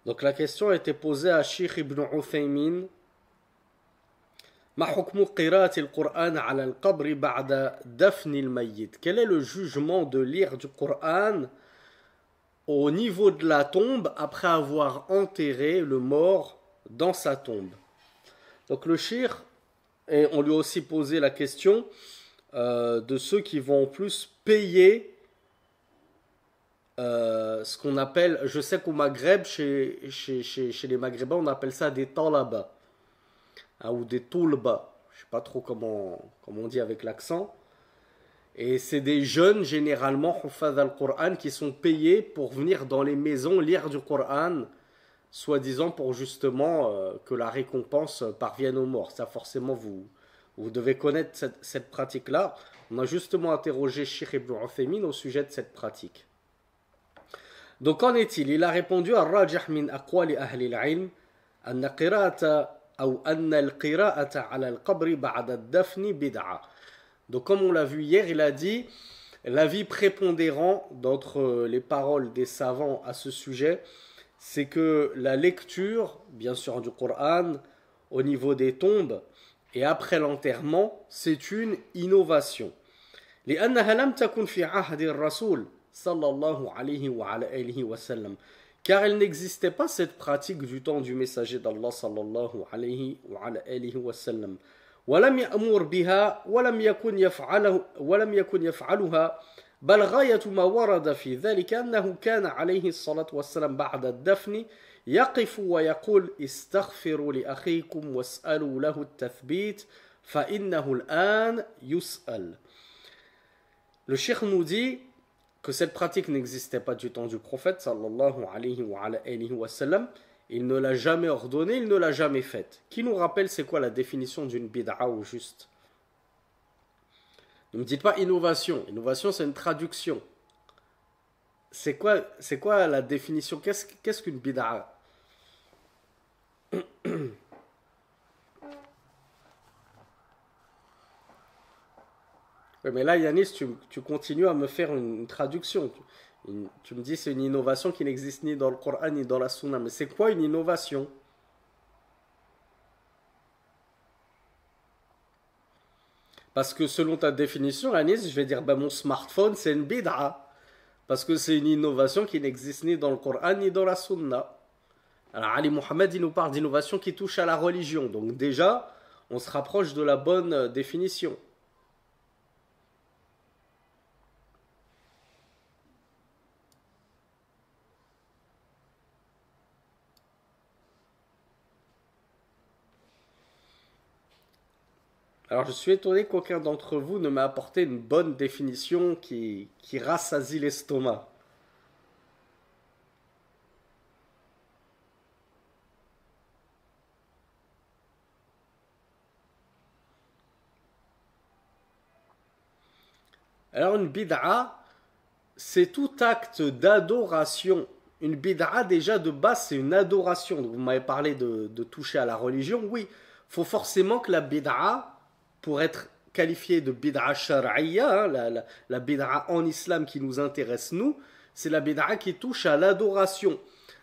Donc la question a été posée à Cheikh Ibn Uthaymin. Ma hukmu qira'ati al-Qur'an ala al-qabri ba'da dafni al-mayyit. Quel est le jugement de lire du Coran au niveau de la tombe après avoir enterré le mort dans sa tombe? Donc le cheikh, et on lui a aussi posé la question de ceux qui vont en plus payer ce qu'on appelle, je sais qu'au Maghreb, chez les Maghrébins, on appelle ça des talaba, hein, ou des toulba. Je ne sais pas trop comment on dit avec l'accent. Et c'est des jeunes, généralement, huffaz al-Qur'an, qui sont payés pour venir dans les maisons lire du Qur'an, soi-disant pour justement que la récompense parvienne aux morts. Ça, forcément, vous devez connaître cette pratique-là. On a justement interrogé Cheikh Ibn Uthaymin au sujet de cette pratique. Donc, qu'en est-il? Il a répondu à Rajah min aqwali ahli al-ilm anna qira'ata ou anna al-qira'ata ala al-qabri ba'da al-dafni bid'a. Donc, comme on l'a vu hier, il a dit l'avis prépondérant d'entre les paroles des savants à ce sujet, c'est que la lecture, bien sûr, du Coran au niveau des tombes et après l'enterrement, c'est une innovation. لأنها لم تكن في عهد الرسول صلى الله عليه وعلى آله وسلم. Car il n'existait pas cette pratique du temps du messager d'Allah صلى الله عليه وعلى آله وسلم. ولم يأمر بها ولم يكن يفعلها بل غاية ما ورد في ذلك أنه كان عليه الصلاة والسلام بعد الدفن يقف ويقول استغفروا لأخيكم واسألوا له التثبيت فإنه الآن يسأل. Le cheikh nous dit que cette pratique n'existait pas du temps du prophète sallallahu alayhi wa sallam. Il ne l'a jamais ordonné, il ne l'a jamais faite. Qui nous rappelle c'est quoi la définition d'une bid'a au juste? Ne me dites pas innovation. Innovation, c'est une traduction. C'est quoi la définition? Qu'est-ce qu'une bid'a? Oui, mais là, Yanis, tu continues à me faire une traduction. Tu me dis c'est une innovation qui n'existe ni dans le Coran ni dans la Sunna. Mais c'est quoi une innovation? Parce que selon ta définition, Yanis, je vais dire mon smartphone, c'est une bid'a. Parce que c'est une innovation qui n'existe ni dans le Coran ni dans la Sunna. Alors Ali Mohammed, il nous parle d'innovation qui touche à la religion. Donc déjà, on se rapproche de la bonne définition. Alors je suis étonné qu'aucun d'entre vous ne m'ait apporté une bonne définition qui rassasie l'estomac. Alors une bid'a, c'est tout acte d'adoration. Une bid'a déjà de base c'est une adoration. Donc, vous m'avez parlé de toucher à la religion. Oui, il faut forcément que la bid'a, pour être qualifiée de bid'a shar'iyya, hein, la bid'a en islam qui nous intéresse nous, c'est la bid'a qui touche à l'adoration.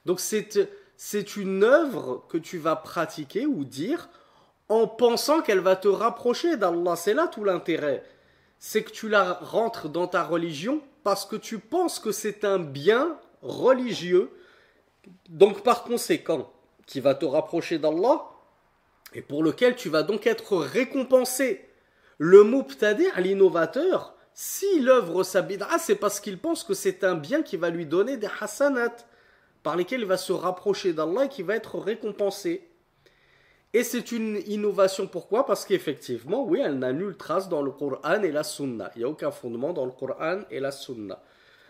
Donc c'est une œuvre que tu vas pratiquer ou dire en pensant qu'elle va te rapprocher d'Allah. C'est là tout l'intérêt. C'est que tu la rentres dans ta religion parce que tu penses que c'est un bien religieux, donc par conséquent, qui va te rapprocher d'Allah et pour lequel tu vas donc être récompensé. Le mubtadi', l'innovateur, s'il œuvre sa bid'a, c'est parce qu'il pense que c'est un bien qui va lui donner des hasanat, par lesquels il va se rapprocher d'Allah et qui va être récompensé. Et c'est une innovation, pourquoi? Parce qu'effectivement, oui, elle n'a nulle trace dans le Coran et la Sunna. Il n'y a aucun fondement dans le Coran et la Sunna.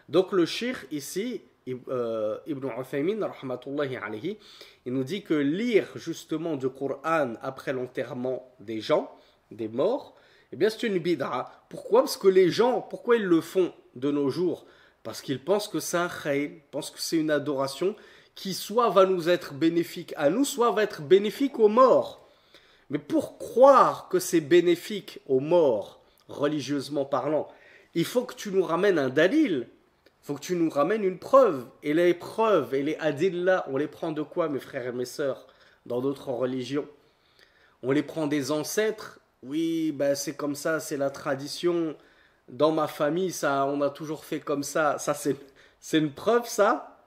Donc le cheikh ici, Ibn Uthaymin, rahmatullahi alayhi, il nous dit que lire justement du Coran après l'enterrement des gens, des morts, eh bien c'est une bid'a. Pourquoi? Parce que les gens, pourquoi ils le font de nos jours? Parce qu'ils pensent que c'est un khayr, pensent que c'est une adoration qui soit va nous être bénéfique à nous, soit va être bénéfique aux morts. Mais pour croire que c'est bénéfique aux morts, religieusement parlant, il faut que tu nous ramènes un dalil. faut que tu nous ramènes une preuve. Et les preuves et les adillah, on les prend de quoi, mes frères et mes sœurs, dans d'autres religions? On les prend des ancêtres. Oui, ben c'est comme ça, c'est la tradition. Dans ma famille, ça, on a toujours fait comme ça. Ça, c'est une preuve, ça?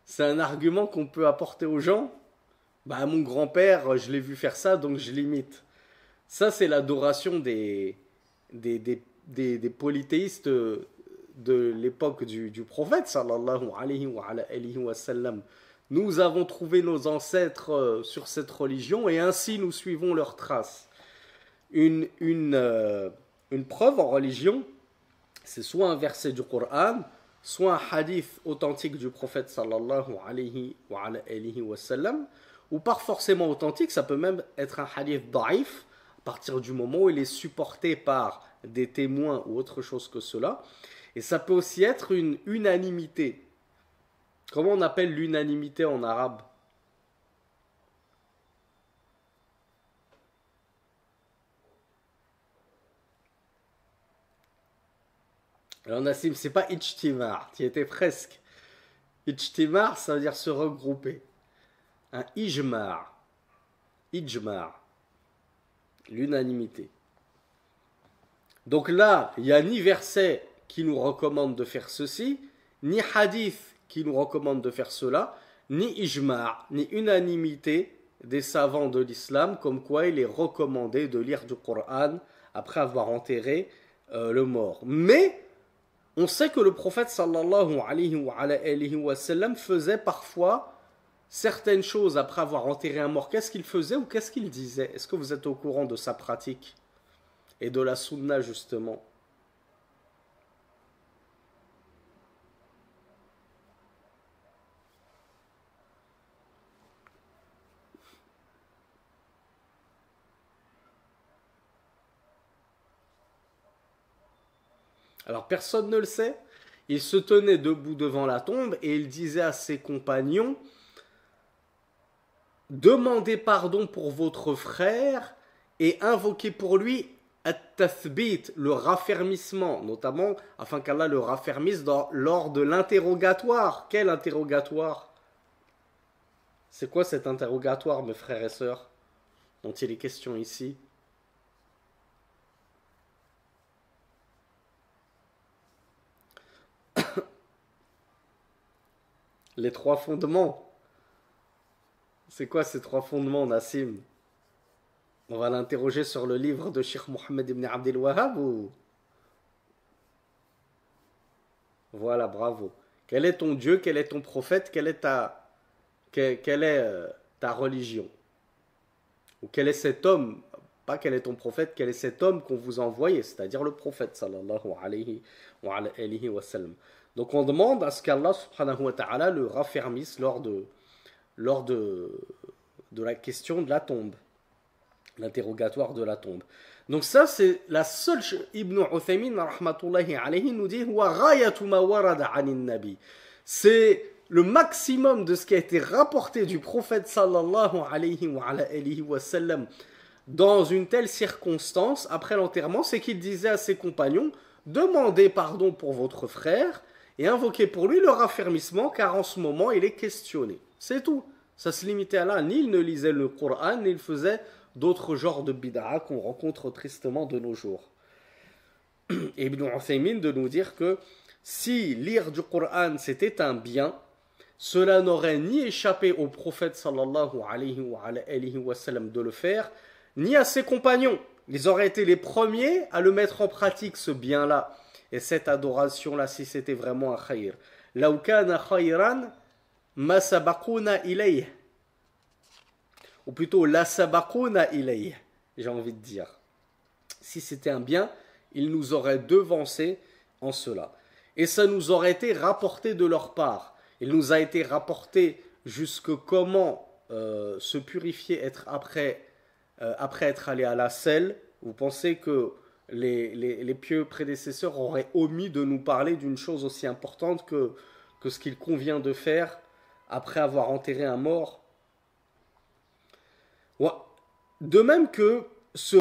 C'est un argument qu'on peut apporter aux gens? Bah, mon grand-père, je l'ai vu faire ça, donc je l'imite. Ça, c'est l'adoration des polythéistes de l'époque du prophète, sallallahu alayhi wa sallam. Nous avons trouvé nos ancêtres sur cette religion et ainsi nous suivons leurs traces. Une preuve en religion, c'est soit un verset du Coran, soit un hadith authentique du prophète sallallahu alayhi wa sallam, ou pas forcément authentique, ça peut même être un hadith daif, à partir du moment où il est supporté par des témoins ou autre chose que cela. Et ça peut aussi être une unanimité. Comment on appelle l'unanimité en arabe? Alors Nassim, c'est pas ijtimar, tu y étais presque. Ijtimar, ça veut dire se regrouper. Un ijmar, ijmar, l'unanimité. Donc là, il n'y a ni verset qui nous recommande de faire ceci, ni hadith qui nous recommande de faire cela, ni ijma', ni unanimité des savants de l'islam, comme quoi il est recommandé de lire du Coran après avoir enterré le mort. Mais on sait que le prophète sallallahu alayhi wa sallam faisait parfois certaines choses après avoir enterré un mort. Qu'est-ce qu'il faisait ou qu'est-ce qu'il disait? Est-ce que vous êtes au courant de sa pratique et de la sunna justement? Alors personne ne le sait. Il se tenait debout devant la tombe et il disait à ses compagnons: demandez pardon pour votre frère et invoquez pour lui at-tathbit, le raffermissement, notamment afin qu'Allah le raffermisse lors de l'interrogatoire. Quel interrogatoire? C'est quoi cet interrogatoire, mes frères et sœurs, dont il est question ici? Les trois fondements. C'est quoi ces trois fondements, Nassim? On va l'interroger sur le livre de Cheikh Mohammed ibn Abdel Wahhab ou... Voilà, bravo. Quel est ton Dieu? Quel est ton prophète? Quelle est ta religion? Ou quel est cet homme? Pas quel est ton prophète, quel est cet homme qu'on vous a envoyé, c'est-à-dire le prophète sallallahu alayhi wa sallam. Donc on demande à ce qu'Allah subhanahu wa ta'ala le raffermisse lors de la question de la tombe, l'interrogatoire de la tombe. Donc ça c'est la seule Ibn Uthaymin rahmatullahi alayhi nous dit wa ghayatu ma warada anin nabi. C'est le maximum de ce qui a été rapporté du prophète sallallahu alayhi wa sallam dans une telle circonstance après l'enterrement, c'est qu'il disait à ses compagnons: demandez pardon pour votre frère et invoquez pour lui le raffermissement, car en ce moment il est questionné. C'est tout. Ça se limitait à là. Ni il ne lisait le Coran, ni il faisait d'autres genres de bid'a qu'on rencontre tristement de nos jours. Et Ibn Uthaymin de nous dire que si lire du Coran c'était un bien, cela n'aurait ni échappé au prophète sallallahu alayhi wa sallam de le faire, ni à ses compagnons. Ils auraient été les premiers à le mettre en pratique, ce bien-là. Et cette adoration-là, si c'était vraiment un khayr. Law kana khayran, ma sabaquna ilayh. Ou plutôt, la sabaquna ilayh, j'ai envie de dire. Si c'était un bien, ils nous auraient devancés en cela. Et ça nous aurait été rapporté de leur part. Il nous a été rapporté jusque comment se purifier après être allé à la selle. Vous pensez que les pieux prédécesseurs auraient omis de nous parler d'une chose aussi importante que ce qu'il convient de faire après avoir enterré un mort? De même que ce